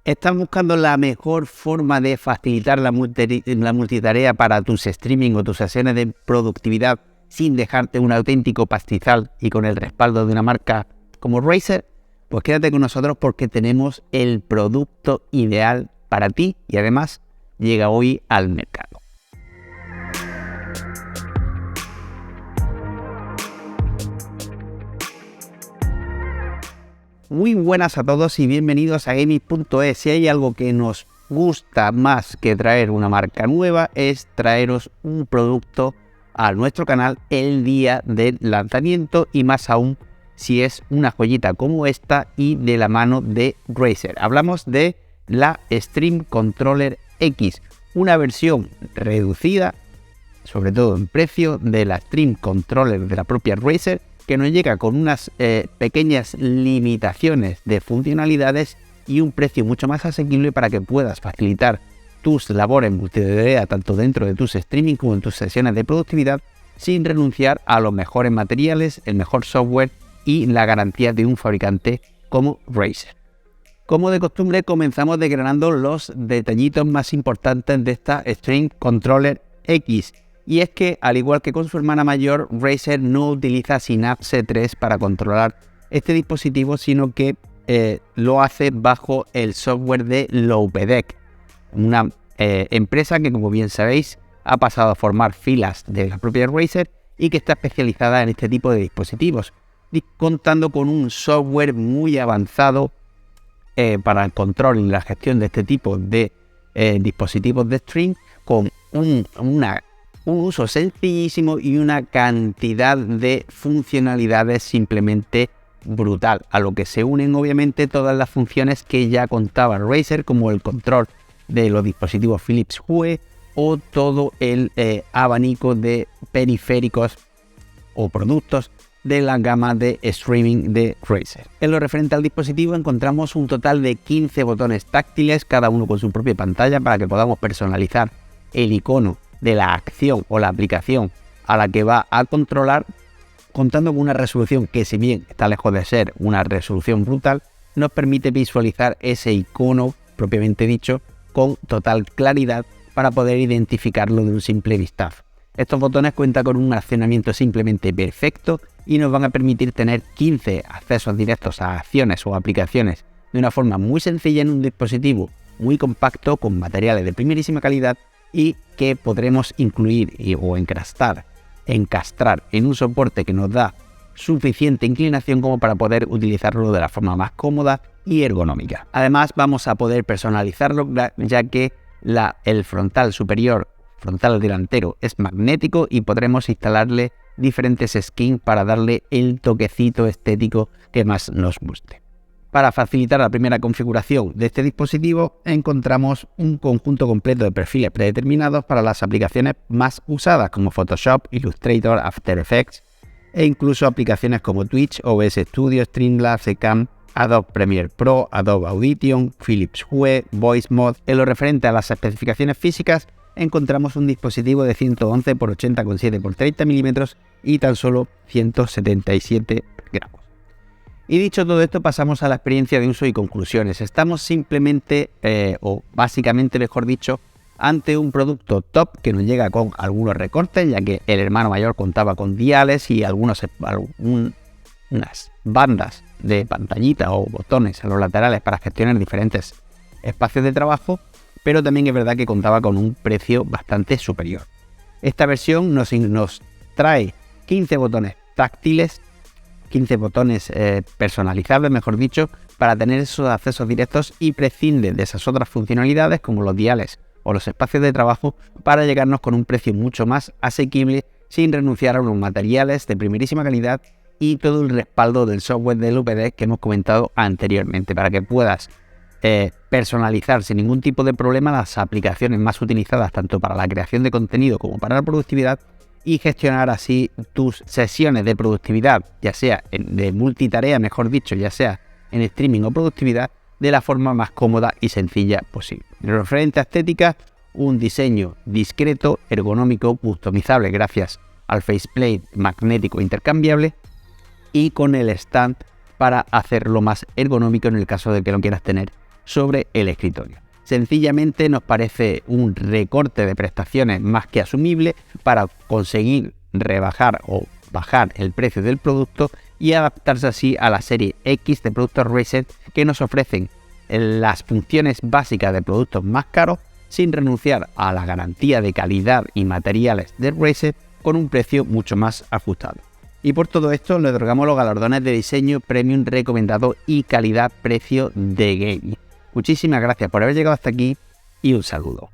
¿Estás buscando la mejor forma de facilitar la multitarea para tus streaming o tus sesiones de productividad sin dejarte un auténtico pastizal y con el respaldo de una marca como Razer? Pues quédate con nosotros porque tenemos el producto ideal para ti y además llega hoy al mercado. Muy buenas a todos y bienvenidos a Gaming.es. Si hay algo que nos gusta más que traer una marca nueva es traeros un producto a nuestro canal el día del lanzamiento y más aún si es una joyita como esta y de la mano de Razer. Hablamos de la Stream Controller X, una versión reducida, sobre todo en precio, de la Stream Controller de la propia Razer, que nos llega con unas pequeñas limitaciones de funcionalidades y un precio mucho más asequible para que puedas facilitar tus labores multitarea tanto dentro de tus streaming como en tus sesiones de productividad sin renunciar a los mejores materiales, el mejor software y la garantía de un fabricante como Razer. Como de costumbre, comenzamos desgranando los detallitos más importantes de esta Stream Controller X. Y es que, al igual que con su hermana mayor, Razer no utiliza Synapse 3 para controlar este dispositivo, sino que lo hace bajo el software de Loupedeck, una empresa que, como bien sabéis, ha pasado a formar filas de la propia Razer y que está especializada en este tipo de dispositivos, contando con un software muy avanzado para el control y la gestión de este tipo de dispositivos de stream, con un uso sencillísimo y una cantidad de funcionalidades simplemente brutal, a lo que se unen obviamente todas las funciones que ya contaba Razer, como el control de los dispositivos Philips Hue o todo el abanico de periféricos o productos de la gama de streaming de Razer. En lo referente al dispositivo encontramos un total de 15 botones táctiles, cada uno con su propia pantalla, para que podamos personalizar el icono de la acción o la aplicación a la que va a controlar, contando con una resolución que, si bien está lejos de ser una resolución brutal, nos permite visualizar ese icono propiamente dicho con total claridad para poder identificarlo de un simple vistazo. Estos botones cuentan con un accionamiento simplemente perfecto y nos van a permitir tener 15 accesos directos a acciones o aplicaciones de una forma muy sencilla en un dispositivo muy compacto con materiales de primerísima calidad y que podremos incluir o encastrar en un soporte que nos da suficiente inclinación como para poder utilizarlo de la forma más cómoda y ergonómica. Además, vamos a poder personalizarlo, ya que el frontal superior, frontal delantero, es magnético y podremos instalarle diferentes skins para darle el toquecito estético que más nos guste. Para facilitar la primera configuración de este dispositivo, encontramos un conjunto completo de perfiles predeterminados para las aplicaciones más usadas como Photoshop, Illustrator, After Effects e incluso aplicaciones como Twitch, OBS Studio, Streamlabs, Ecamm, Adobe Premiere Pro, Adobe Audition, Philips Hue, VoiceMod. En lo referente a las especificaciones físicas, encontramos un dispositivo de 111 x 80,7 x 30 mm y tan solo 177 gramos. Y dicho todo esto, pasamos a la experiencia de uso y conclusiones. Estamos simplemente, o básicamente mejor dicho, ante un producto top que nos llega con algunos recortes, ya que el hermano mayor contaba con diales y unas bandas de pantallita o botones a los laterales para gestionar diferentes espacios de trabajo, pero también es verdad que contaba con un precio bastante superior. Esta versión nos trae 15 botones táctiles, 15 botones personalizables, mejor dicho, para tener esos accesos directos y prescinde de esas otras funcionalidades como los diales o los espacios de trabajo para llegarnos con un precio mucho más asequible sin renunciar a unos materiales de primerísima calidad y todo el respaldo del software de Loupedeck que hemos comentado anteriormente para que puedas personalizar sin ningún tipo de problema las aplicaciones más utilizadas tanto para la creación de contenido como para la productividad y gestionar así tus sesiones de productividad, ya sea de multitarea, mejor dicho, ya sea en streaming o productividad, de la forma más cómoda y sencilla posible. En lo referente a estética, un diseño discreto, ergonómico, customizable gracias al faceplate magnético intercambiable y con el stand para hacerlo más ergonómico en el caso de que lo quieras tener sobre el escritorio. Sencillamente nos parece un recorte de prestaciones más que asumible para conseguir rebajar o bajar el precio del producto y adaptarse así a la serie X de productos Razer, que nos ofrecen las funciones básicas de productos más caros sin renunciar a la garantía de calidad y materiales de Razer con un precio mucho más ajustado. Y por todo esto le otorgamos los galardones de diseño premium recomendado y calidad-precio de gaming. Muchísimas gracias por haber llegado hasta aquí y un saludo.